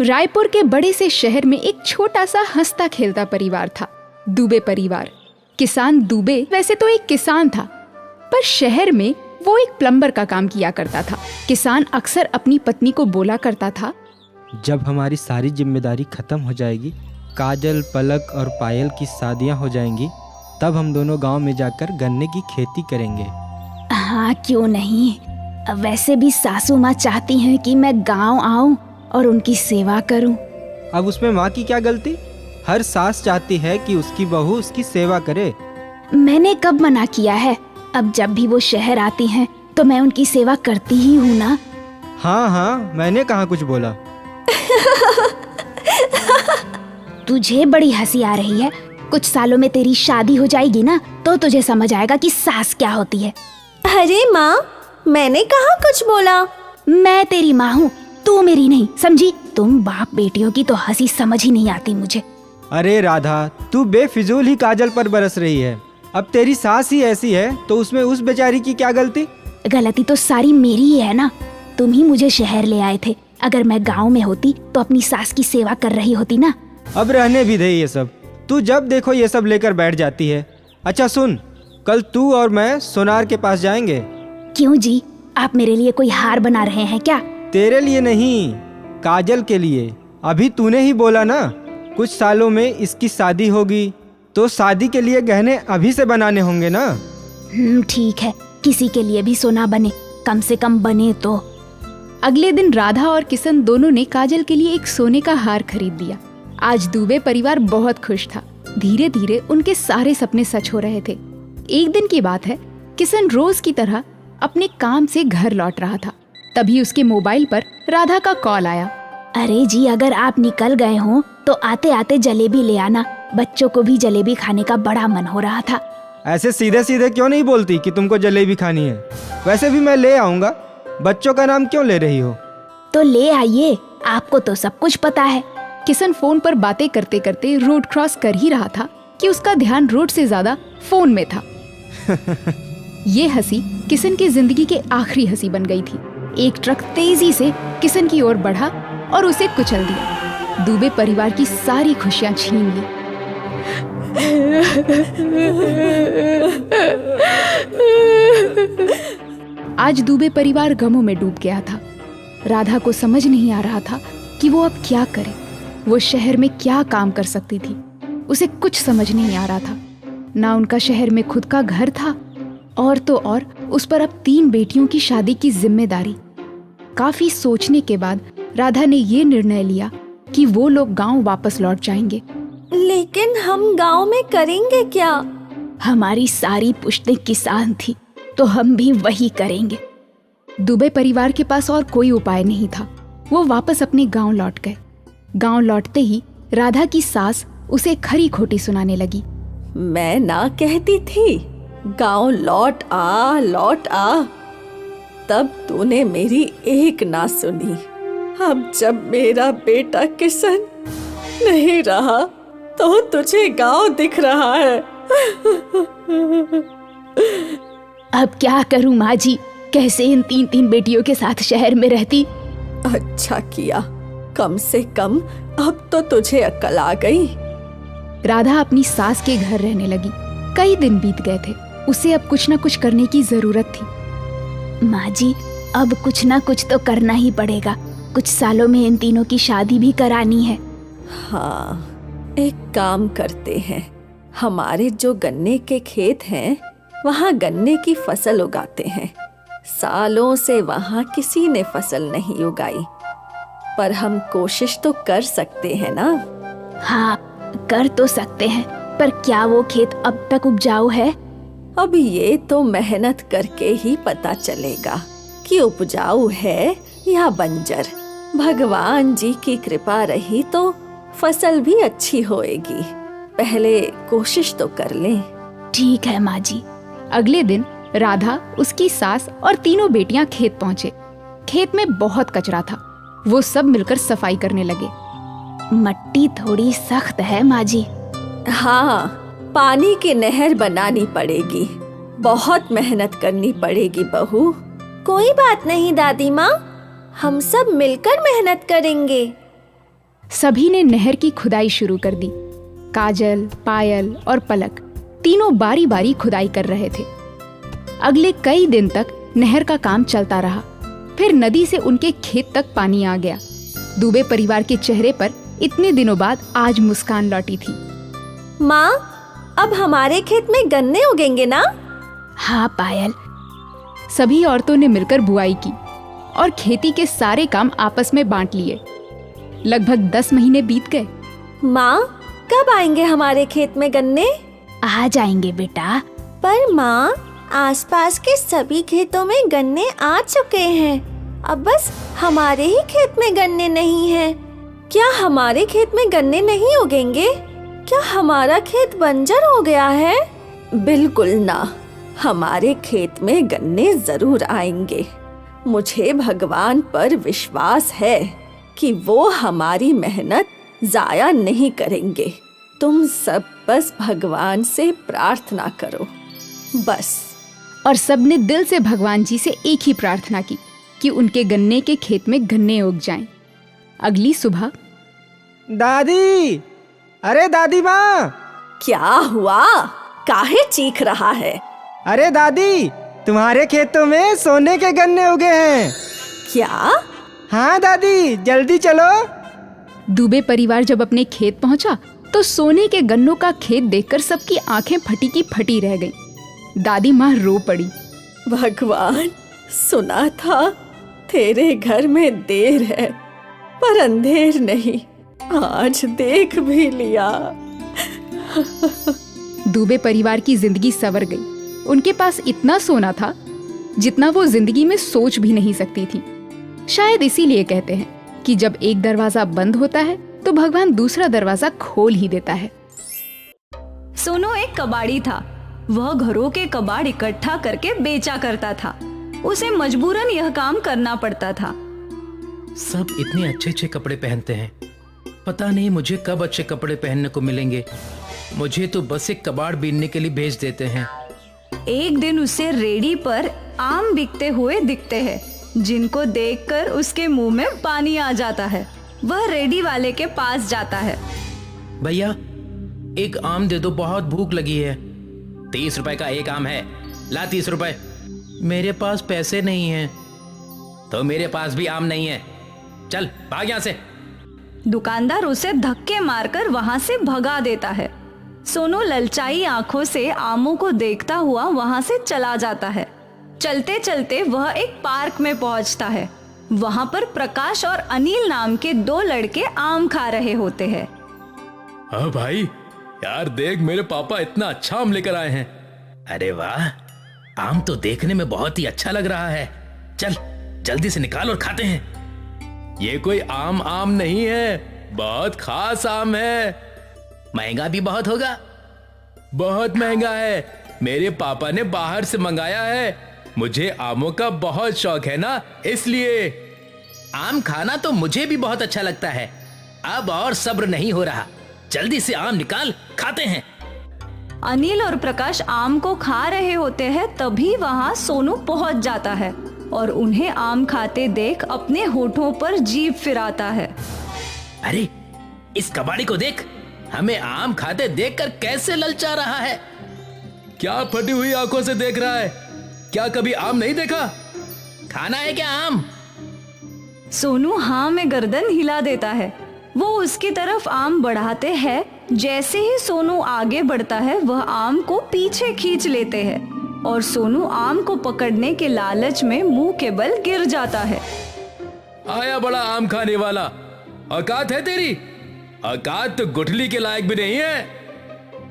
रायपुर के बड़े से शहर में एक छोटा सा हंसता खेलता परिवार था, दुबे परिवार। किसान दुबे वैसे तो एक किसान था, पर शहर में वो एक प्लम्बर का काम किया करता था। किसान अक्सर अपनी पत्नी को बोला करता था, जब हमारी सारी जिम्मेदारी खत्म हो जाएगी, काजल, पलक और पायल की शादियां हो जाएंगी, तब हम दोनों गांव में जाकर गन्ने की खेती करेंगे। हाँ क्यों नहीं। वैसे भी सासू माँ चाहती हैं कि मैं गांव आऊं और उनकी सेवा करूं। अब उसमें माँ की क्या गलती? हर सास चाहती है कि उसकी बहू उसकी सेवा करे। मैंने कब मना किया है? अब जब भी वो शहर आती हैं तो मैं उनकी सेवा करती ही हूँ ना। हाँ, मैंने कहाँ कुछ बोला। तुझे बड़ी हंसी आ रही है। कुछ सालों में तेरी शादी हो जाएगी ना, तो तुझे समझ आएगा कि सास क्या होती है। अरे माँ, मैंने कहाँ कुछ बोला। मैं तेरी माँ हूँ, तू मेरी नहीं, समझी? तुम बाप बेटियों की तो हंसी समझ ही नहीं आती मुझे। अरे राधा, तू बेफिजूल ही काजल पर बरस रही है। अब तेरी सास ही ऐसी है तो उसमें उस बेचारी की क्या गलती? गलती तो सारी मेरी ही है ना। तुम ही मुझे शहर ले आए थे। अगर मैं गांव में होती तो अपनी सास की सेवा कर रही होती ना। अब रहने भी दे ये सब। तू जब देखो ये सब लेकर बैठ जाती है। अच्छा सुन, कल तू और मैं सोनार के पास जाएंगे। क्यों जी, आप मेरे लिए कोई हार बना रहे हैं क्या? तेरे लिए नहीं, काजल के लिए। अभी तूने ही बोला ना, कुछ सालों में इसकी शादी होगी, तो शादी के लिए गहने अभी से बनाने होंगे ना। ठीक है, किसी के लिए भी सोना बने, कम से कम बने तो। अगले दिन राधा और किशन दोनों ने काजल के लिए एक सोने का हार खरीद दिया। आज दुबे परिवार बहुत खुश था। धीरे धीरे उनके सारे सपने सच हो रहे थे। एक दिन की बात है, किशन रोज की तरह अपने काम से घर लौट रहा था। तभी उसके मोबाइल पर राधा का कॉल आया। अरे जी, अगर आप निकल गए हो तो आते आते जलेबी ले आना। बच्चों को भी जलेबी खाने का बड़ा मन हो रहा था। ऐसे सीधे सीधे क्यों नहीं बोलती कि तुमको जलेबी खानी है? वैसे भी मैं ले आऊंगा। बच्चों का नाम क्यों ले रही हो? तो ले आइए, आपको तो सब कुछ पता है। किशन फोन पर बातें करते करते रोड क्रॉस कर ही रहा था कि उसका ध्यान रोड से ज्यादा फोन में था। ये हंसी किशन की जिंदगी के आखिरी हंसी बन गई थी। एक ट्रक तेजी से किशन की ओर बढ़ा और उसे कुचल दिया। दुबे परिवार की सारी खुशियां छीन ली। आज दुबे परिवार गमों में डूब गया था। राधा को समझ नहीं आ रहा था कि वो अब क्या करे। वो शहर में क्या काम कर सकती थी, उसे कुछ समझ नहीं आ रहा था। ना उनका शहर में खुद का घर था, और तो और उस पर अब 3 बेटियों की शादी की जिम्मेदारी। काफी सोचने के बाद राधा ने ये निर्णय लिया कि वो लोग गांव वापस लौट जाएंगे। लेकिन हम गांव में करेंगे क्या? हमारी सारी पुश्तें किसान थी, तो हम भी वही करेंगे। दुबे परिवार के पास और कोई उपाय नहीं था। वो वापस अपने गांव लौट गए। गांव लौटते ही राधा की सास उसे खरी खोटी सुनाने लगी। मैं ना कहती थी गांव लौट आ, तब तूने मेरी एक ना सुनी। अब जब मेरा बेटा किशन नहीं रहा तो तुझे गांव दिख रहा है। अब क्या करूं माँ जी, कैसे इन 3 बेटियों के साथ शहर में रहती। अच्छा किया, कम से कम अब तो तुझे अक्ल आ गई। राधा अपनी सास के घर रहने लगी। कई दिन बीत गए थे। उसे अब कुछ न कुछ करने की जरूरत थी। माँ जी, अब कुछ न कुछ तो करना ही पड़ेगा। कुछ सालों में इन तीनों की शादी भी करानी है। हाँ, एक काम करते हैं, हमारे जो गन्ने के खेत हैं वहाँ गन्ने की फसल उगाते हैं। सालों से वहाँ किसी ने फसल नहीं उगाई, पर हम कोशिश तो कर सकते हैं ना। हाँ, कर तो सकते हैं, पर क्या वो खेत अब तक उपजाऊ है? अब ये तो मेहनत करके ही पता चलेगा कि उपजाऊ है या बंजर। भगवान जी की कृपा रही तो फसल भी अच्छी होएगी। पहले कोशिश तो कर लें। ठीक है माँ जी। अगले दिन राधा, उसकी सास और 3 बेटियां खेत पहुँचे। खेत में बहुत कचरा था। वो सब मिलकर सफाई करने लगे। मट्टी थोड़ी सख्त है माँ जी। हाँ, पानी की नहर बनानी पड़ेगी। बहुत मेहनत करनी पड़ेगी बहू। कोई बात नहीं दादी माँ, हम सब मिलकर मेहनत करेंगे। सभी ने नहर की खुदाई शुरू कर दी। काजल, पायल और पलक तीनों बारी बारी खुदाई कर रहे थे। अगले कई दिन तक नहर का काम चलता रहा। फिर नदी से उनके खेत तक पानी आ गया। दुबे परिवार के चेहरे पर इतने दिनों बाद आज मुस्कान लौटी थी। माँ, अब हमारे खेत में गन्ने उगेंगे ना? हाँ पायल। सभी औरतों ने मिलकर बुआई की और खेती के सारे काम आपस में बांट लिए। लगभग 10 महीने बीत गए। माँ, कब आएंगे हमारे खेत में गन्ने? आ जाएंगे बेटा। पर माँ, आसपास के सभी खेतों में गन्ने आ चुके हैं। अब बस हमारे ही खेत में गन्ने नहीं हैं। क्या हमारे खेत में गन्ने नहीं उगेंगे? क्या हमारा खेत बंजर हो गया है? बिल्कुल ना, हमारे खेत में गन्ने जरूर आएंगे। मुझे भगवान पर विश्वास है कि वो हमारी मेहनत जाया नहीं करेंगे। तुम सब बस भगवान से प्रार्थना करो, बस। और सबने दिल से भगवान जी से एक ही प्रार्थना की कि उनके गन्ने के खेत में गन्ने उग जाएं। अगली सुबह, दादी, अरे दादी माँ। क्या हुआ? काहे चीख रहा है? अरे दादी, तुम्हारे खेतों में सोने के गन्ने उगे हैं। क्या? हाँ दादी, जल्दी चलो। दुबे परिवार जब अपने खेत पहुंचा तो सोने के गन्नों का खेत देखकर सबकी आंखें फटी की फटी रह गईं। दादी माँ रो पड़ी। भगवान, सुना था तेरे घर में देर है, पर अंधेर नहीं। आज देख भी लिया। दुबे परिवार की जिंदगी संवर गई। उनके पास इतना सोना था जितना वो जिंदगी में सोच भी नहीं सकती थी। शायद इसीलिए कहते हैं कि जब एक दरवाजा बंद होता है तो भगवान दूसरा दरवाजा खोल ही देता है। सोनू एक कबाड़ी था। वह घरों के कबाड़ इकट्ठा करके बेचा करता था। उसे मजबूरन यह काम करना पड़ता था। सब इतने अच्छे अच्छे कपड़े पहनते हैं, पता नहीं मुझे कब अच्छे कपड़े पहनने को मिलेंगे। मुझे तो बस एक कबाड़ बीनने के लिए भेज देते हैं। एक दिन उसे रेडी पर आम बिकते हुए दिखते हैं, जिनको देखकर उसके मुंह में पानी आ जाता है। वह रेडी वाले के पास जाता है। भैया, एक आम दे दो, बहुत भूख लगी है। 30 रुपए का एक आम है, ला 30 रुपए। मेरे पास पैसे नहीं हैं। तो मेरे पास भी आम नहीं है, चल भाग यहाँ से। दुकानदार उसे धक्के मारकर वहां से भगा देता है। सोनू ललचाई आंखों से आमों को देखता हुआ वहां से चला जाता है। चलते चलते वह एक पार्क में पहुंचता है। वहां पर प्रकाश और अनिल नाम के 2 लड़के आम खा रहे होते हैं। हाँ भाई, यार देख, मेरे पापा इतना अच्छा आम लेकर आए हैं। अरे वाह, आम तो देखने में बहुत ही अच्छा लग रहा है। चल जल्दी से निकाल और खाते हैं। ये कोई आम नहीं है, बहुत खास आम है। महंगा भी बहुत होगा। बहुत महंगा है, मेरे पापा ने बाहर से मंगाया है। मुझे आमों का बहुत शौक है ना, इसलिए। आम खाना तो मुझे भी बहुत अच्छा लगता है। अब और सब्र नहीं हो रहा, जल्दी से आम निकाल, खाते हैं। अनिल और प्रकाश आम को खा रहे होते हैं, तभी वहां सोनू पहुंच जाता है और उन्हें आम खाते देख अपने होठों पर जीभ फिराता है। अरे, इस कबाड़ी को देख, हमें आम खाते देखकर कैसे ललचा रहा है। क्या फटी हुई आंखों से देख रहा है? क्या कभी आम नहीं देखा? खाना है क्या आम? सोनू हाँ में गर्दन हिला देता है। वो उसकी तरफ आम बढ़ाते हैं। जैसे ही सोनू आगे बढ़ता है, वह आम को पीछे खींच लेते हैं और सोनू आम को पकड़ने के लालच में मुंह के बल गिर जाता है। आया बड़ा आम खाने वाला, औकात है तेरी? औकात तो गुठली के लायक भी नहीं है।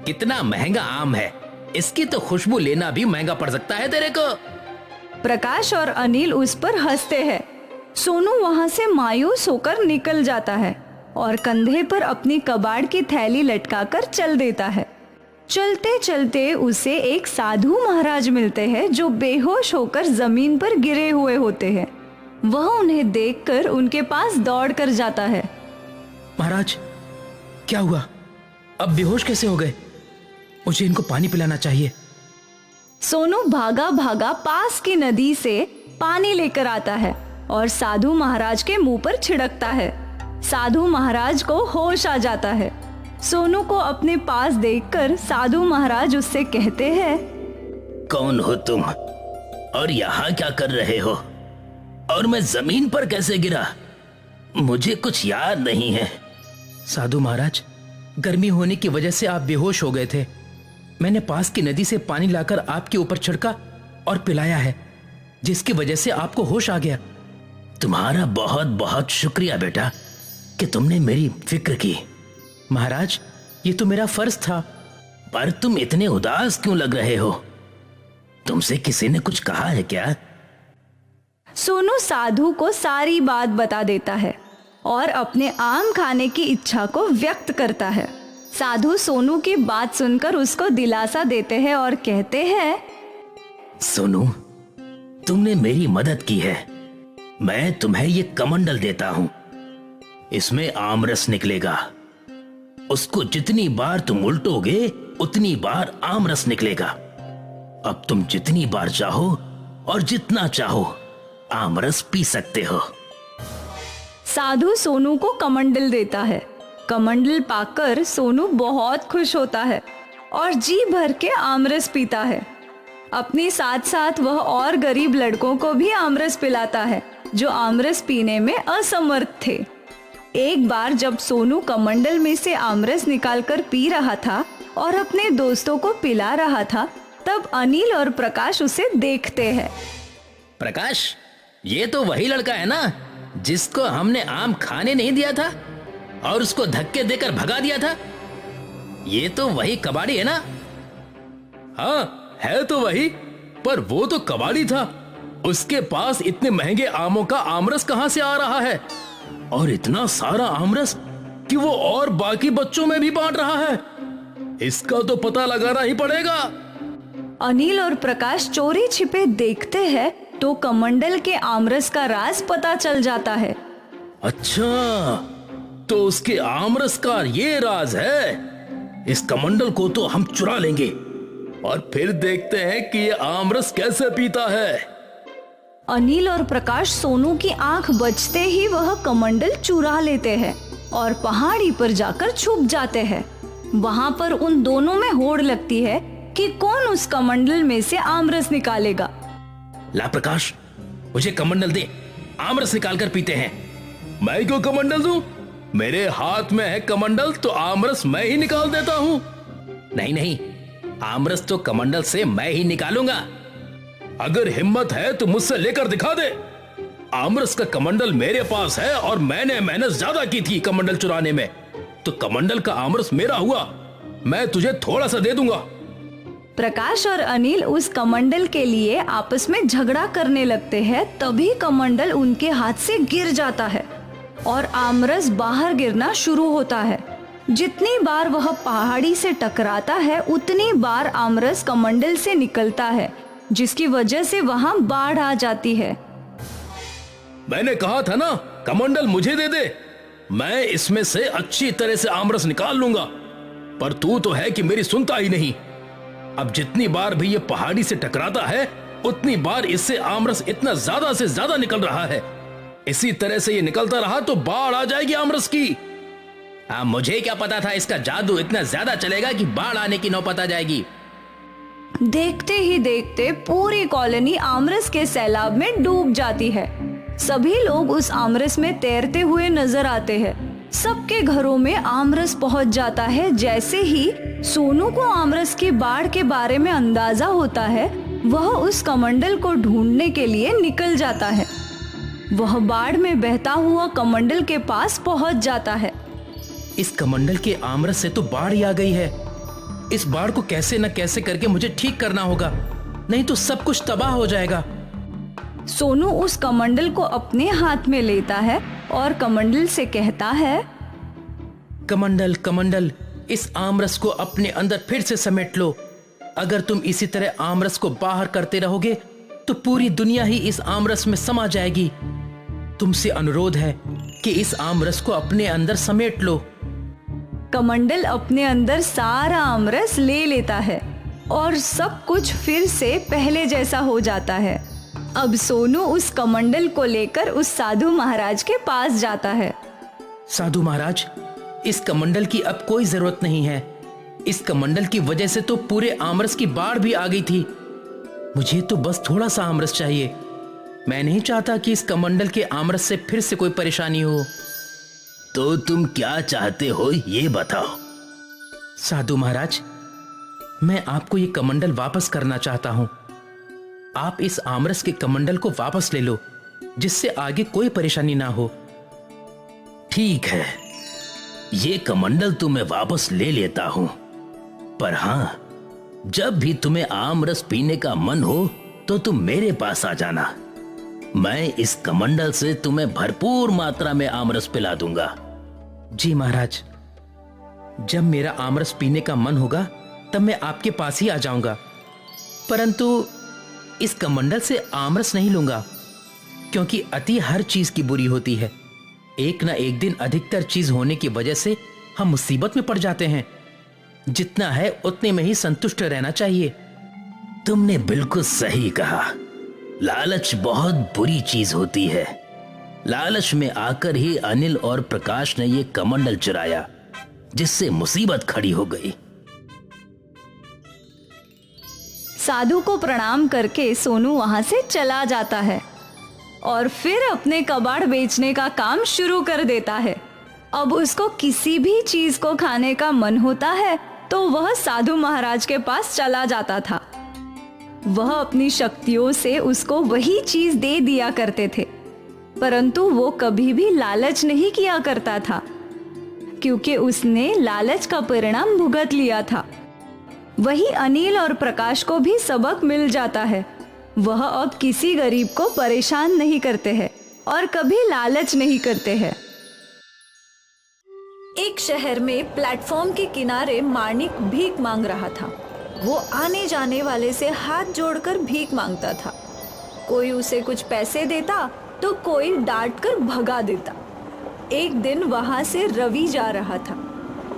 कितना महंगा आम है, इसकी तो खुशबू लेना भी महंगा पड़ सकता है तेरे को। प्रकाश और अनिल उस पर हंसते हैं। सोनू वहां से मायूस होकर निकल जाता है और कंधे पर अपनी कबाड़ की थैली लटकाकर चल देता है। चलते चलते उसे एक साधु महाराज मिलते हैं, जो बेहोश होकर जमीन पर गिरे हुए होते हैं। वह उन्हें देखकर उनके पास दौड़ कर जाता है। महाराज, क्या हुआ? अब बेहोश कैसे हो गए? मुझे इनको पानी पिलाना चाहिए। सोनू भागा भागा पास की नदी से पानी लेकर आता है और साधु महाराज के मुंह पर छिड़कता है। साधु महाराज को होश आ जाता है। सोनू को अपने पास देखकर साधु महाराज उससे कहते हैं, कौन हो तुम और यहाँ क्या कर रहे हो? और मैं जमीन पर कैसे गिरा? मुझे कुछ याद नहीं है। साधु महाराज, गर्मी होने की वजह से आप बेहोश हो गए थे। मैंने पास की नदी से पानी लाकर आपके ऊपर छिड़का और पिलाया है, जिसकी वजह से आपको होश आ गया। तुम्हारा बहुत बहुत शुक्रिया बेटा कि तुमने मेरी फिक्र की। महाराज, ये तो मेरा फर्ज था। पर तुम इतने उदास क्यों लग रहे हो? तुमसे किसी ने कुछ कहा है क्या? सोनू साधु को सारी बात बता देता है और अपने आम खाने की इच्छा को व्यक्त करता है। साधु सोनू की बात सुनकर उसको दिलासा देते हैं और कहते हैं, सोनू, तुमने मेरी मदद की है। मैं तुम्हें ये कमंडल देता हूं। इसमें आमरस निकलेगा। उसको जितनी बार तुम उल्टोगे उतनी बार आमरस निकलेगा। अब तुम जितनी बार चाहो और जितना चाहो आमरस पी सकते हो। साधु सोनू को कमंडल देता है। कमंडल पाकर सोनू बहुत खुश होता है और जी भर के आमरस पीता है। अपने साथ साथ वह और गरीब लड़कों को भी आमरस पिलाता है जो आमरस पीने में असमर्थ थे। एक बार जब सोनू कमंडल में से आमरस निकालकर पी रहा था और अपने दोस्तों को पिला रहा था, तब अनिल और प्रकाश उसे देखते हैं। प्रकाश, ये तो वही लड़का है ना जिसको हमने आम खाने नहीं दिया था और उसको धक्के देकर भगा दिया था? ये तो वही कबाड़ी है ना? हाँ, है तो वही, पर वो तो कबाड़ी था। उसके पास इतने महंगे आमों का आमरस कहां से आ रहा है? और इतना सारा आमरस कि वो और बाकी बच्चों में भी बांट रहा है। इसका तो पता लगाना ही पड़ेगा। अनिल और प्रकाश चोरी छिपे देखते हैं तो कमंडल के आमरस का राज पता चल जाता है। अच्छा, तो उसके आमरस का ये राज है। इस कमंडल को तो हम चुरा लेंगे और फिर देखते हैं कि ये आमरस कैसे पीता है। अनिल और प्रकाश सोनू की आंख बचते ही वह कमंडल चुरा लेते हैं और पहाड़ी पर जाकर छुप जाते हैं। वहां पर उन दोनों में होड़ लगती है कि कौन उस कमंडल में से आमरस निकालेगा। ला प्रकाश, मुझे कमंडल दे, आमरस निकाल कर पीते हैं। मैं क्यों कमंडल दूं? मेरे हाथ में है कमंडल, तो आमरस मैं ही निकाल देता हूं। नहीं नहीं, आमरस तो कमंडल से मैं ही निकालूंगा। अगर हिम्मत है तो मुझसे लेकर दिखा दे। आमरस का कमंडल मेरे पास है और मैंने मेहनत ज्यादा की थी कमंडल चुराने में, तो कमंडल का आमरस मेरा हुआ। मैं तुझे थोड़ा सा दे दूंगा। प्रकाश और अनिल उस कमंडल के लिए आपस में झगड़ा करने लगते हैं। तभी कमंडल उनके हाथ से गिर जाता है और आमरस बाहर गिरना शुरू होता है। जितनी बार वह पहाड़ी से टकराता है उतनी बार आमरस कमंडल से निकलता है, जिसकी वजह से वहां बाढ़ आ जाती है। मैंने कहा था ना, कमंडल मुझे दे दे, मैं इसमें से अच्छी तरह से आमरस निकाल लूंगा। पर तू तो है कि मेरी सुनता ही नहीं। अब जितनी बार भी ये पहाड़ी से टकराता है उतनी बार इससे आमरस इतना ज्यादा से ज्यादा निकल रहा है। इसी तरह से ये निकलता रहा तो बाढ़ आ जाएगी आमरस की। मुझे क्या पता था इसका जादू इतना ज्यादा चलेगा कि बाढ़ आने की नौबत आ जाएगी। देखते ही देखते पूरी कॉलोनी आमरस के सैलाब में डूब जाती है। सभी लोग उस आमरस में तैरते हुए नजर आते हैं। सबके घरों में आमरस पहुंच जाता है। जैसे ही सोनू को आमरस की बाढ़ के बारे में अंदाजा होता है, वह उस कमंडल को ढूंढने के लिए निकल जाता है। वह बाढ़ में बहता हुआ कमंडल के पास पहुंच जाता है। इस कमंडल के आमरस से तो बाढ़ ही आ गई है। इस बाढ़ को कैसे न कैसे करके मुझे ठीक करना होगा, नहीं तो सब कुछ तबाह हो जाएगा। सोनू उस कमंडल को अपने हाथ में लेता है और कमंडल से कहता है, कमंडल कमंडल, इस आमरस को अपने अंदर फिर से समेट लो। अगर तुम इसी तरह आमरस को बाहर करते रहोगे तो पूरी दुनिया ही इस आमरस में समा जाएगी। तुमसे अनुरोध है कि इस आमरस को अपने अंदर समेट लो। कमंडल अपने अंदर सारा आमरस ले लेता है और सब कुछ फिर से पहले जैसा हो जाता है। अब सोनू उस कमंडल को लेकर उस साधु महाराज के पास जाता है। साधु महाराज, इस कमंडल की अब कोई जरूरत नहीं है। इस कमंडल की वजह से तो पूरे आमरस की बाढ़ भी आ गई थी। मुझे तो बस थोड़ा सा आमरस चाहिए। मैं नहीं चाहता कि इस कमंडल के आमरस से फिर से कोई परेशानी हो। तो तुम क्या चाहते हो ये बताओ। साधु महाराज, मैं आपको ये कमंडल वापस करना चाहता हूं। आप इस आमरस के कमंडल को वापस ले लो, जिससे आगे कोई परेशानी ना हो। ठीक है, ये कमंडल तो मैं वापस ले लेता हूं, पर हाँ, जब भी तुम्हें आमरस पीने का मन हो तो तुम मेरे पास आ जाना। मैं इस कमंडल से तुम्हें भरपूर मात्रा में आमरस पिला दूंगा। जी महाराज, जब मेरा आमरस पीने का मन होगा तब मैं आपके पास ही आ जाऊंगा। परंतु इस कमंडल से आमरस नहीं लूंगा, क्योंकि अति हर चीज की बुरी होती है। एक ना एक दिन अधिकतर चीज होने की वजह से हम मुसीबत में पड़ जाते हैं। जितना है उतने में ही संतुष्ट रहना चाहिए। तुमने बिल्कुल सही कहा। लालच बहुत बुरी चीज होती है। लालच में आकर ही अनिल और प्रकाश ने ये कमंडल चुराया, जिससे मुसीबत खड़ी हो गई। साधु को प्रणाम करके सोनू वहां से चला जाता है और फिर अपने कबाड़ बेचने का काम शुरू कर देता है। अब उसको किसी भी चीज को खाने का मन होता है तो वह साधु महाराज के पास चला जाता था। वह अपनी शक्तियों से उसको वही चीज दे दिया करते थे, परंतु वो कभी भी लालच नहीं किया करता था, क्योंकि उसने लालच का परिणाम भुगत लिया था। वही अनिल और प्रकाश को भी सबक मिल जाता है। वह अब किसी गरीब को परेशान नहीं करते हैं और कभी लालच नहीं करते हैं। एक शहर में प्लेटफॉर्म के किनारे माणिक भीख मांग रहा था। वो आने जाने वाले से हाथ जोड़कर भीख मांगता था। कोई उसे कुछ पैसे देता तो कोई डांट कर भगा देता। एक दिन वहां से रवि जा रहा था।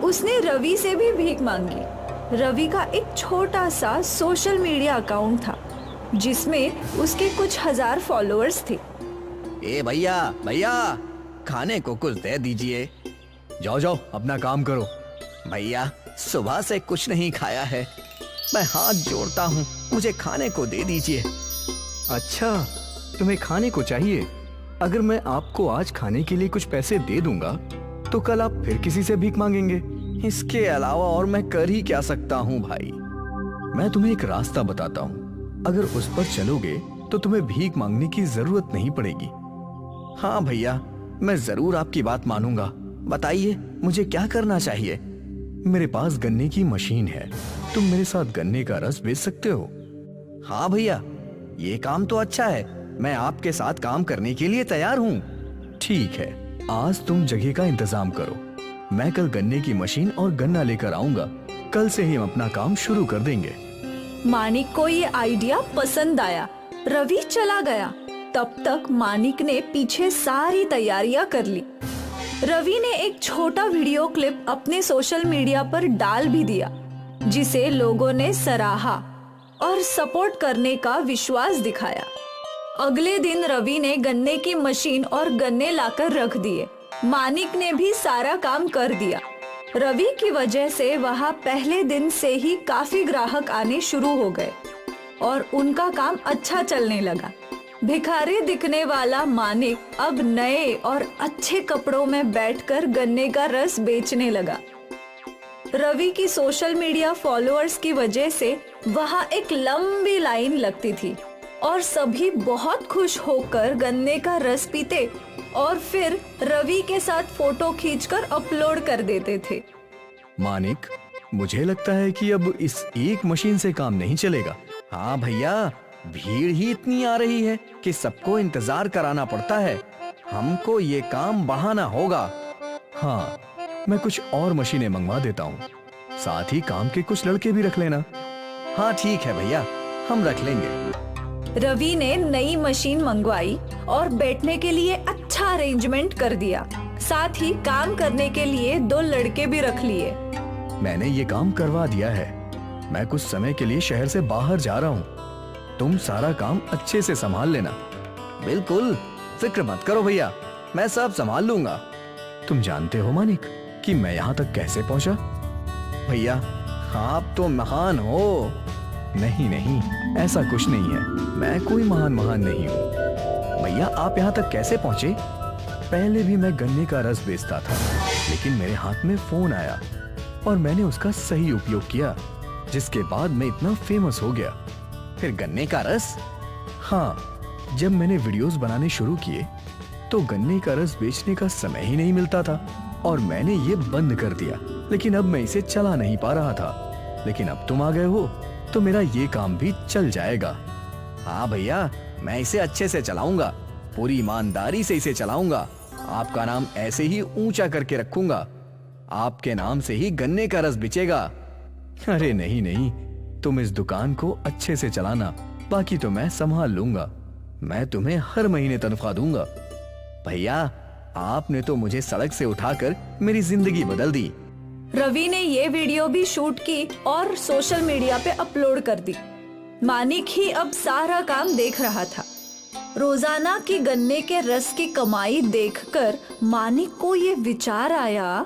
उसने रवि से भी भीख मांगी। रवि का एक छोटा सा सोशल मीडिया अकाउंट था, जिसमें उसके कुछ हजार फॉलोअर्स थे। ए भैया भैया, खाने को कुछ दे दीजिए। जाओ जाओ अपना काम करो। भैया, सुबह से कुछ नहीं खाया है, मैं हाथ जोड़ता हूँ, मुझे खाने को दे दीजिए। अच्छा, तुम्हें खाने को चाहिए? अगर मैं आपको आज खाने के लिए कुछ पैसे दे दूंगा तो कल आप फिर किसी से भीख मांगेंगे। इसके अलावा और मैं कर ही क्या सकता हूँ भाई। मैं तुम्हें एक रास्ता बताता हूँ, अगर उस पर चलोगे तो तुम्हें भीख मांगने की जरूरत नहीं पड़ेगी। हाँ भैया, मैं जरूर आपकी बात मानूंगा। बताइए मुझे क्या करना चाहिए। मेरे पास गन्ने की मशीन है, तुम मेरे साथ गन्ने का रस बेच सकते हो। हाँ भैया, ये काम तो अच्छा है, मैं आपके साथ काम करने के लिए तैयार हूँ। ठीक है, आज तुम जगह का इंतजाम करो, मैं कल गन्ने की मशीन और गन्ना लेकर आऊंगा। कल से ही हम अपना काम शुरू कर देंगे। माणिक को ये आइडिया पसंद आया। रवि चला गया। तब तक माणिक ने पीछे सारी तैयारियां कर ली। रवि ने एक छोटा वीडियो क्लिप अपने सोशल मीडिया पर डाल भी दिया, जिसे लोगों ने सराहा और सपोर्ट करने का विश्वास दिखाया। अगले दिन रवि ने गन्ने की मशीन और गन्ने लाकर रख दिए। माणिक ने भी सारा काम कर दिया। रवि की वजह से वहां पहले दिन से ही काफी ग्राहक आने शुरू हो गए और उनका काम अच्छा चलने लगा। भिखारी दिखने वाला माणिक अब नए और अच्छे कपड़ों में बैठकर गन्ने का रस बेचने लगा। रवि की सोशल मीडिया फॉलोअर्स की वजह से वहां एक लंबी लाइन लगती थी और सभी बहुत खुश होकर गन्ने का रस पीते और फिर रवि के साथ फोटो खींचकर अपलोड कर देते थे। मानिक, मुझे लगता है कि अब इस एक मशीन से काम नहीं चलेगा। हाँ भैया, भीड़ ही इतनी आ रही है कि सबको इंतजार कराना पड़ता है। हमको ये काम बढ़ाना होगा। हाँ, मैं कुछ और मशीनें मंगवा देता हूँ, साथ ही काम के कुछ लड़के भी रख लेना। हाँ ठीक है भैया, हम रख लेंगे। रवि ने नई मशीन मंगवाई और बैठने के लिए अच्छा अरेंजमेंट कर दिया। साथ ही काम करने के लिए 2 लड़के भी रख लिए। मैंने ये काम करवा दिया है। मैं कुछ समय के लिए शहर से बाहर जा रहा हूँ, तुम सारा काम अच्छे से संभाल लेना। बिल्कुल, फिक्र मत करो भैया, मैं सब संभाल लूंगा। तुम जानते हो मानिक कि मैं यहाँ तक कैसे पहुंचा? भैया आप तो महान हो। नहीं नहीं, ऐसा कुछ नहीं है, मैं कोई महान नहीं हूँ। भैया आप यहाँ तक कैसे पहुंचे? पहले भी मैं गन्ने का रस बेचता था, लेकिन मेरे हाथ में फोन आया और मैंने उसका सही उपयोग किया, जिसके बाद मैं इतना फेमस हो गया। फिर गन्ने का रस? हाँ, जब मैंने वीडियोस बनाने शुरू किए तो गन्ने का रस बेचने का समय ही नहीं मिलता था और मैंने ये बंद कर दिया, लेकिन अब मैं इसे चला नहीं पा रहा था। लेकिन अब तुम आ गए हो तो मेरा ये काम भी चल जाएगा। हाँ भैया, मैं इसे अच्छे से चलाऊंगा, पूरी ईमानदारी से इसे चलाऊंगा। आपका नाम ऐसे ही ऊंचा करके रखूंगा, आपके नाम से ही गन्ने का रस बिचेगा। अरे नहीं नहीं, तुम इस दुकान को अच्छे से चलाना, बाकी तो मैं संभाल लूंगा। मैं तुम्हें हर महीने तनख्वाह दूंगा। भैया आपने तो मुझे सड़क से उठाकर मेरी जिंदगी बदल दी। रवि ने ये वीडियो भी शूट की और सोशल मीडिया पे अपलोड कर दी। मानिक ही अब सारा काम देख रहा था। रोजाना की गन्ने के रस की कमाई देखकर मानिक को ये विचार आया,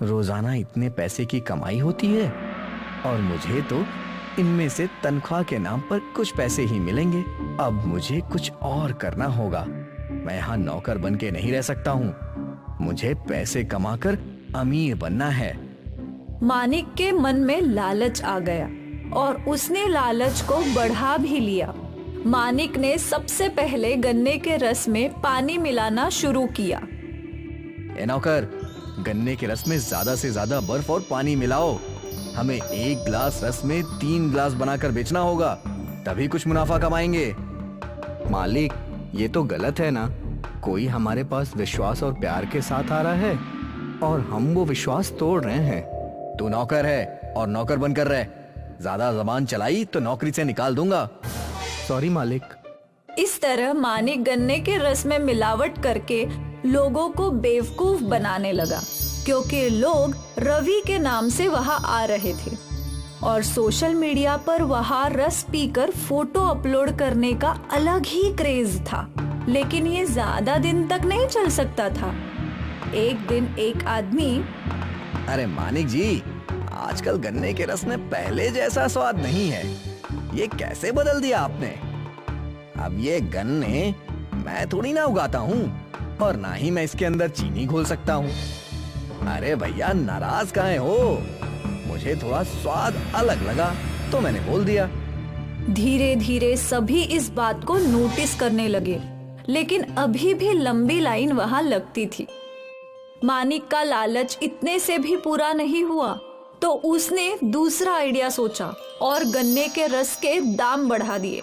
रोजाना इतने पैसे की कमाई होती है और मुझे तो इनमें से तनख्वाह के नाम पर कुछ पैसे ही मिलेंगे। अब मुझे कुछ और करना होगा। मैं यहाँ नौकर बन के नहीं रह सकता हूँ, मुझे पैसे कमाकर अमीर बनना है। मानिक के मन में लालच आ गया और उसने लालच को बढ़ा भी लिया। मानिक ने सबसे पहले गन्ने के रस में पानी मिलाना शुरू किया। ए नौकर, गन्ने के रस में ज्यादा से ज्यादा बर्फ और पानी मिलाओ। हमें 1 गिलास रस में 3 गिलास बनाकर बेचना होगा, तभी कुछ मुनाफा कमाएंगे। मालिक, ये तो गलत है ना। कोई हमारे पास विश्वास और प्यार के साथ आ रहा है और हम वो विश्वास तोड़ रहे हैं। तू नौकर है और नौकर बनकर रह। ज्यादा जबान चलाई तो नौकरी से निकाल दूंगा। सॉरी मालिक। इस तरह मानिक गन्ने के रस में मिलावट करके लोगों को बेवकूफ बनाने लगा, क्योंकि लोग रवि के नाम से वहां आ रहे थे और सोशल मीडिया पर वहां रस पीकर फोटो अपलोड करने का अलग ही क्रेज था। लेकिन ये ज्यादा दिन तक नहीं चल सकता था। एक दिन एक आदमी, अरे मानिक जी, आजकल गन्ने के रस में पहले जैसा स्वाद नहीं है, ये कैसे बदल दिया आपने? अब ये गन्ने मैं थोड़ी ना उगाता हूँ और ना ही मैं इसके अंदर चीनी घोल सकता हूँ। अरे भैया, नाराज काहे हो? मुझे थोड़ा स्वाद अलग लगा तो मैंने बोल दिया। धीरे धीरे सभी इस बात को नोटिस करने लगे, लेकिन अभी भी लंबी लाइन वहां लगती थी। मानिक का लालच इतने से भी पूरा नहीं हुआ तो उसने दूसरा आइडिया सोचा और गन्ने के रस के दाम बढ़ा दिए।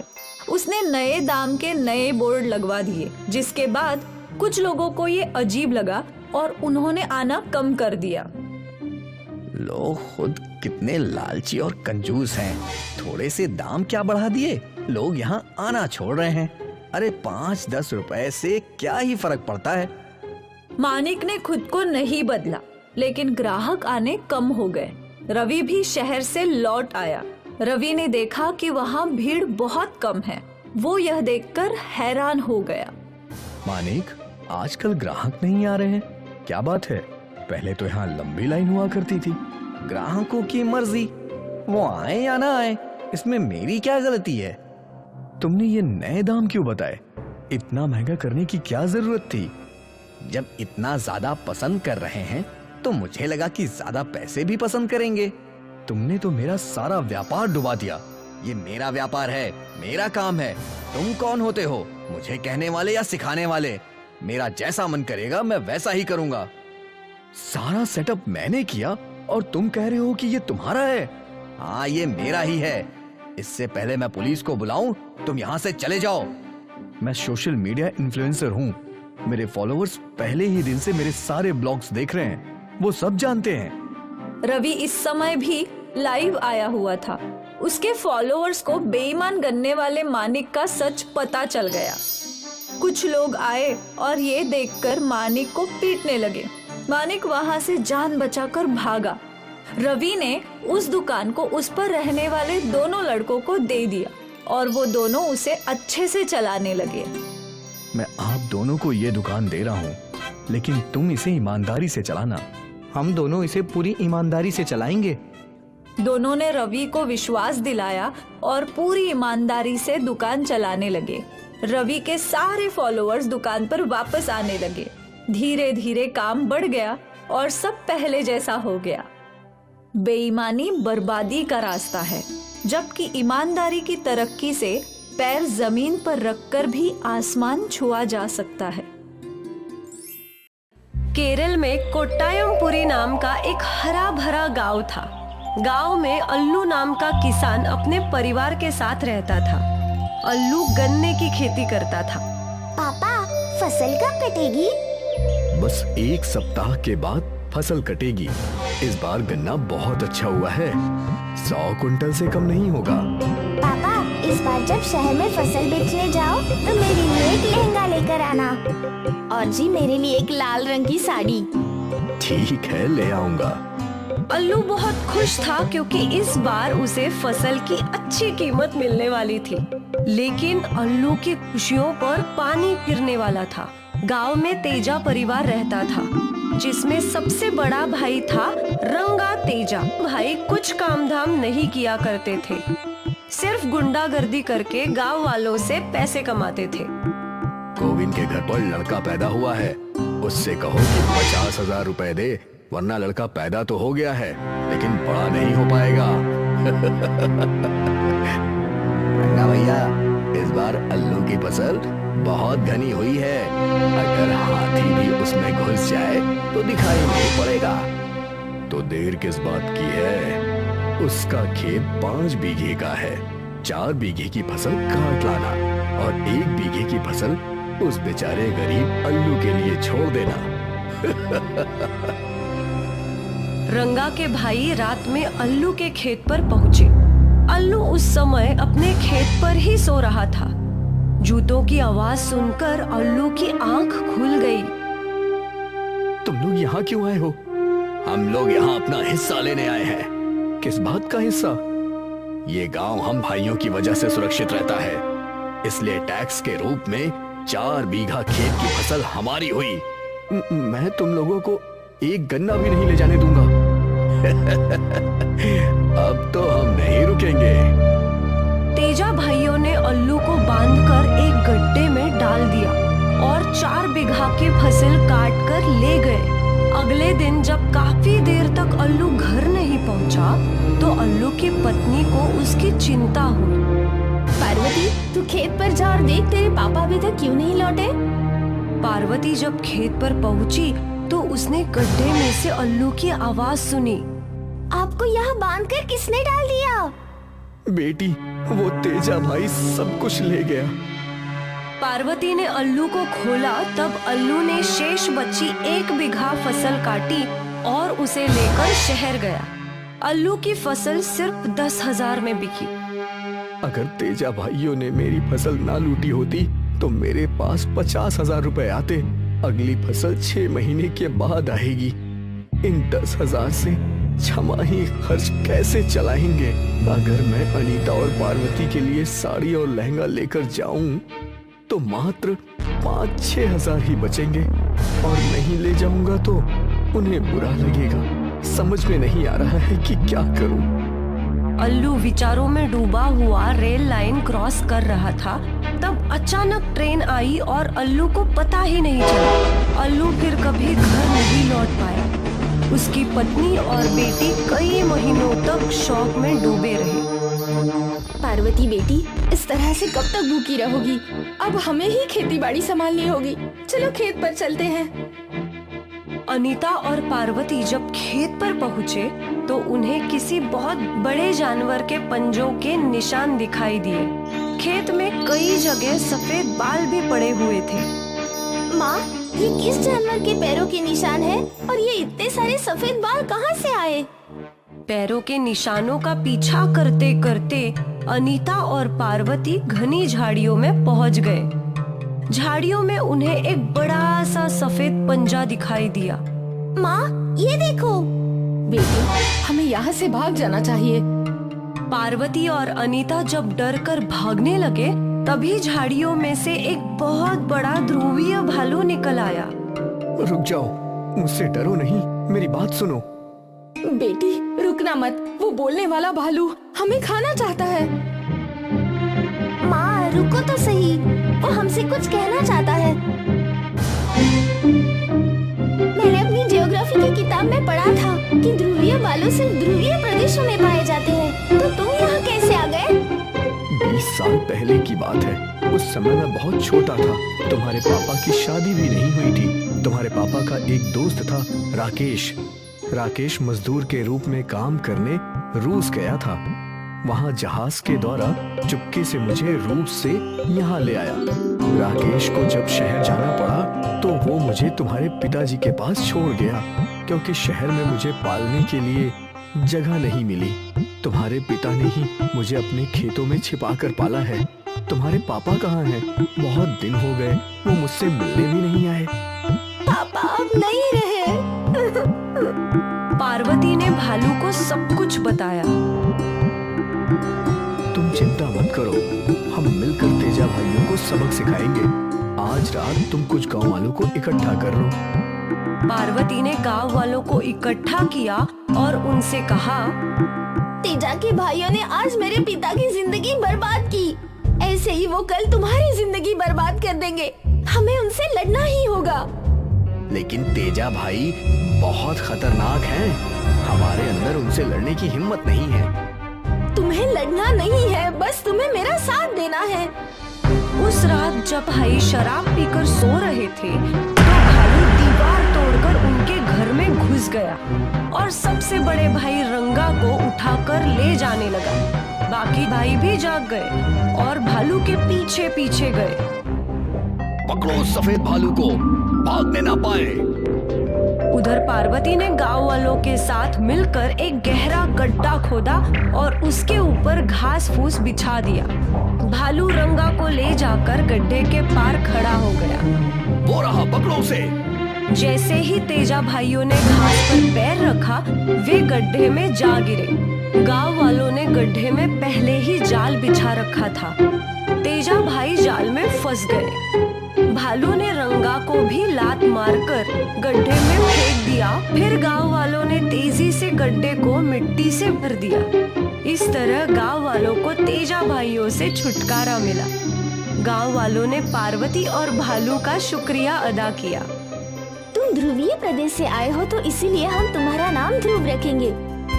उसने नए दाम के नए बोर्ड लगवा दिए, जिसके बाद कुछ लोगों को ये अजीब लगा और उन्होंने आना कम कर दिया। लोग खुद कितने लालची और कंजूस हैं, थोड़े से दाम क्या बढ़ा दिए, लोग यहाँ आना छोड़ रहे हैं। अरे 5-10 रुपए से क्या ही फर्क पड़ता है। मानिक ने खुद को नहीं बदला, लेकिन ग्राहक आने कम हो गए। रवि भी शहर से लौट आया। रवि ने देखा कि वहाँ भीड़ बहुत कम है। वो यह देखकर हैरान हो गया। मानिक, आजकल ग्राहक नहीं आ रहे हैं, क्या बात है? पहले तो यहाँ लंबी लाइन हुआ करती थी। ग्राहकों की मर्जी, वो आए या ना आए, इसमें मेरी क्या गलती है? तुमने ये नए दाम क्यों बताए? इतना महंगा करने की क्या जरूरत थी? जब इतना ज्यादा पसंद कर रहे हैं तो मुझे लगा कि ज्यादा पैसे भी पसंद करेंगे। तुमने तो मेरा सारा व्यापार डुबा दिया। ये मेरा व्यापार है, मेरा काम है। तुम कौन होते हो मुझे कहने वाले या सिखाने वाले? मेरा जैसा मन करेगा मैं वैसा ही करूंगा। सारा सेटअप मैंने किया और तुम कह रहे हो कि ये तुम्हारा है? हाँ, ये मेरा ही है। इससे पहले मैं पुलिस को बुलाऊं, तुम यहाँ से चले जाओ। मैं सोशल मीडिया इन्फ्लुएंसर हूँ। मेरे फॉलोअर्स पहले ही दिन से मेरे सारे ब्लॉग्स देख रहे हैं, वो सब जानते हैं। रवि इस समय भी लाइव आया हुआ था। उसके फॉलोअर्स को बेईमान गन्ने वाले मानिक का सच पता चल गया। कुछ लोग आए और ये देखकर मानिक को पीटने लगे। मानिक वहां से जान बचाकर भागा। रवि ने उस दुकान को उस पर रहने वाले दोनों लड़कों को दे दिया और वो दोनों उसे अच्छे से चलाने लगे। मैं आप दोनों को ये दुकान दे रहा हूँ लेकिन तुम इसे ईमानदारी से चलाना। हम दोनों इसे पूरी ईमानदारी से चलाएंगे। दोनों ने रवि को विश्वास दिलाया और पूरी ईमानदारी से दुकान चलाने लगे। रवि के सारे फॉलोअर्स दुकान पर वापस आने लगे। धीरे धीरे काम बढ़ गया और सब पहले जैसा हो गया। बेईमानी बर्बादी का रास्ता है, जबकि ईमानदारी की तरक्की से पैर जमीन पर रखकर भी आसमान छुआ जा सकता है। केरल में कोट्टायमपुरी नाम का एक हरा भरा गांव था। गांव में अल्लू नाम का किसान अपने परिवार के साथ रहता था। अल्लू गन्ने की खेती करता था। पापा, फसल कब कटेगी? बस 1 सप्ताह के बाद फसल कटेगी। इस बार गन्ना बहुत अच्छा हुआ है, 100 कुंटल से कम नहीं होगा। पापा, इस बार जब शहर में फसल बेचने जाओ तो मेरे लिए एक लहंगा लेकर आना, और जी मेरे लिए एक लाल रंग की साड़ी। ठीक है, ले आऊंगा। अल्लू बहुत खुश था क्योंकि इस बार उसे फसल की अच्छी कीमत मिलने वाली थी। लेकिन अल्लू की खुशियों पर पानी फिरने वाला था। गांव में तेजा परिवार रहता था, जिसमें सबसे बड़ा भाई था रंगा तेजा। भाई कुछ काम धाम नहीं किया करते थे, सिर्फ गुंडागर्दी करके गांव वालों से पैसे कमाते थे। गोविंद के घर पर लड़का पैदा हुआ है, उससे कहो कि 50,000 रुपए दे, वरना लड़का पैदा तो हो गया है लेकिन बड़ा नहीं हो पाएगा। रंगा भैया, इस बार अल्लू की फसल बहुत घनी हुई है। अगर हाथी भी उसमें घुस जाए तो दिखाई नहीं पड़ेगा। तो देर किस बात की है? उसका खेत 5 बीघे का है। 4 बीघे की फसल काट लाना और 1 बीघे की फसल उस बेचारे गरीब अल्लू के लिए छोड़ देना। रंगा के भाई रात में अल्लू के खेत पर पहुँचे। अल्लू उस समय अपने खेत पर ही सो रहा था। जूतों की आवाज सुनकर अल्लू की आंख खुल गई। तुम लोग यहाँ क्यों आए हो? हम लोग यहाँ अपना हिस्सा लेने आए हैं। किस बात का हिस्सा? ये गांव हम भाइयों की वजह से सुरक्षित रहता है, इसलिए टैक्स के रूप में 4 बीघा खेत की फसल हमारी हुई। मैं तुम लोगों को एक गन्ना भी नहीं ले जाने दूंगा। अब तो हम नहीं रुकेंगे। तेजा भाइयों ने अल्लू को बांधकर एक गड्ढे में डाल दिया और 4 बीघा की फसल काट कर ले गए। अगले दिन जब काफी देर तक अल्लू घर नहीं पहुंचा, तो अल्लू की पत्नी को उसकी चिंता हुई। पार्वती, तू खेत पर जा और देख तेरे पापा अभी तक क्यों नहीं लौटे। पार्वती जब खेत पर पहुंची तो उसने गड्ढे में से अल्लू की आवाज सुनी। आपको यहाँ बांधकर किसने डाल दिया? बेटी, वो तेजा भाई सब कुछ ले गया। पार्वती ने अल्लू को खोला, तब अल्लू ने शेष बची 1 बीघा फसल काटी और उसे लेकर शहर गया। अल्लू की फसल सिर्फ 10,000 में बिकी। अगर तेजा भाइयों ने मेरी फसल ना लूटी होती तो मेरे पास 50,000 रुपए आते। अगली फसल 6 महीने के बाद आएगी। इन 10,000 से छमाही खर्च कैसे चलाएंगे? अगर मैं अनीता और पार्वती के लिए साड़ी और लहंगा लेकर जाऊं तो मात्र 5-6 हजार ही बचेंगे, और नहीं ले जाऊंगा तो उन्हें बुरा लगेगा। समझ में नहीं आ रहा है कि क्या करूं। अल्लू विचारों में डूबा हुआ रेल लाइन क्रॉस कर रहा था, तब अचानक ट्रेन आई और अल्लू को पता ही नहीं चला। अल्लू फिर कभी घर नहीं लौट पाया। उसकी पत्नी और बेटी कई महीनों तक शौक में डूबे रहे। पार्वती बेटी, इस तरह से कब तक भूखी रहोगी? अब हमें ही खेती बाड़ी संभालनी होगी। चलो खेत पर चलते हैं। अनीता और पार्वती जब खेत पर पहुँचे तो उन्हें किसी बहुत बड़े जानवर के पंजों के निशान दिखाई दिए। खेत में कई जगह सफेद बाल भी पड़े हुए थे। माँ, ये किस जानवर के पैरों के निशान है और ये इतने सारे सफेद बाल कहाँ से आए? पैरों के निशानों का पीछा करते करते अनीता और पार्वती घनी झाड़ियों में पहुँच गए। झाड़ियों में उन्हें एक बड़ा सा सफेद पंजा दिखाई दिया। माँ, ये देखो। बेटी, हमें यहाँ से भाग जाना चाहिए। पार्वती और अनीता जब डर कर भागने लगे, तभी झाड़ियों में से एक बहुत बड़ा ध्रुवीय भालू निकल आया। रुक जाओ, मुझसे डरो नहीं, मेरी बात सुनो। बेटी रुकना मत, वो बोलने वाला भालू हमें खाना चाहता है। माँ रुको तो सही, वो हमसे कुछ कहना चाहता है। मैंने अपनी ज्योग्राफी की किताब में पढ़ा था कि ध्रुवीय भालू सिर्फ ध्रुवीय प्रदेशों में पाए जाते हैं। तो तुम यहाँ कैसे आ गए? 20 साल पहले की बात है। उस समय मैं बहुत छोटा था। तुम्हारे पापा की शादी भी नहीं हुई थी। तुम्हारे पापा का एक दोस्त था राकेश। राकेश मजदूर के रूप में काम करने रूस गया था। वहाँ जहाज के द्वारा चुपके से मुझे रूस से यहाँ ले आया। राकेश को जब शहर जाना पड़ा तो वो मुझे तुम्हारे पिताजी के पास छोड़ गया, क्योंकि शहर में मुझे पालने के लिए जगह नहीं मिली। तुम्हारे पिता ने ही मुझे अपने खेतों में छिपा कर पाला है। तुम्हारे पापा कहाँ हैं? बहुत दिन हो गए, वो मुझसे मिलने भी नहीं आए। पापा अब नहीं रहे। पार्वती ने भालू को सब कुछ बताया। तुम चिंता मत करो, हम मिलकर तेजा भाइयों को सबक सिखाएंगे। आज रात तुम कुछ गांव वालों को इकट्ठा कर लो। पार्वती ने गांव वालों को इकट्ठा किया और उनसे कहा, तेजा के भाइयों ने आज मेरे पिता की जिंदगी बर्बाद की। ऐसे ही वो कल तुम्हारी जिंदगी बर्बाद कर देंगे। हमें उनसे लड़ना ही होगा। लेकिन तेजा भाई बहुत खतरनाक हैं। हमारे अंदर उनसे लड़ने की हिम्मत नहीं है। तुम्हें लड़ना नहीं है, बस तुम्हें मेरा साथ देना है। उस रात जब भाई शराब पीकर सो रहे थे तो भालू दीवार तोड़कर उनके घर में घुस गया और सबसे बड़े भाई रंगा को उठाकर ले जाने लगा। बाकी भाई भी जाग गए और भालू के पीछे पीछे गए। पकड़ो सफेद भालू को, भागने ना पाए। उधर पार्वती ने गांव वालों के साथ मिलकर एक गहरा गड्ढा खोदा और उसके ऊपर घास फूस बिछा दिया। भालू रंगा को ले जाकर गड्ढे के पार खड़ा हो गया। वो रहा, पकड़ो उसे। जैसे ही तेजा भाइयों ने घास पर पैर रखा, वे गड्ढे में जा गिरे। गांव वालों ने गड्ढे में पहले ही जाल बिछा रखा था। तेजा भाई जाल में फंस गए। भालू ने रंगा को भी लात मारकर गड्ढे में फेंक दिया। फिर गांव वालों ने तेजी से गड्ढे को मिट्टी से भर दिया। इस तरह गांव वालों को तेजा भाइयों से छुटकारा मिला। गांव वालों ने पार्वती और भालू का शुक्रिया अदा किया। तुम ध्रुवीय प्रदेश से आए हो तो इसीलिए हम तुम्हारा नाम ध्रुव रखेंगे।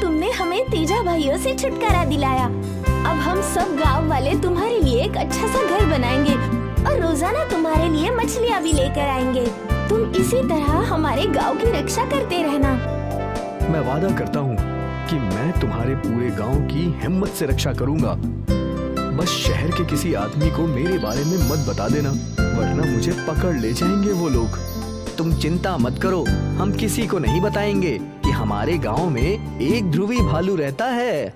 तुमने हमें तेजा भाइयों से छुटकारा दिलाया। अब हम सब गांव वाले तुम्हारे लिए एक अच्छा सा घर बनाएंगे और रोजाना तुम्हारे लिए मछलियाँ भी लेकर आएंगे। तुम इसी तरह हमारे गांव की रक्षा करते रहना। मैं वादा करता हूँ कि मैं तुम्हारे पूरे गांव की हिम्मत से रक्षा करूंगा। बस शहर के किसी आदमी को मेरे बारे में मत बता देना, वरना मुझे पकड़ ले जाएंगे वो लोग। तुम चिंता मत करो, हम किसी को नहीं बताएंगे कि हमारे गांव में एक ध्रुवी भालू रहता है।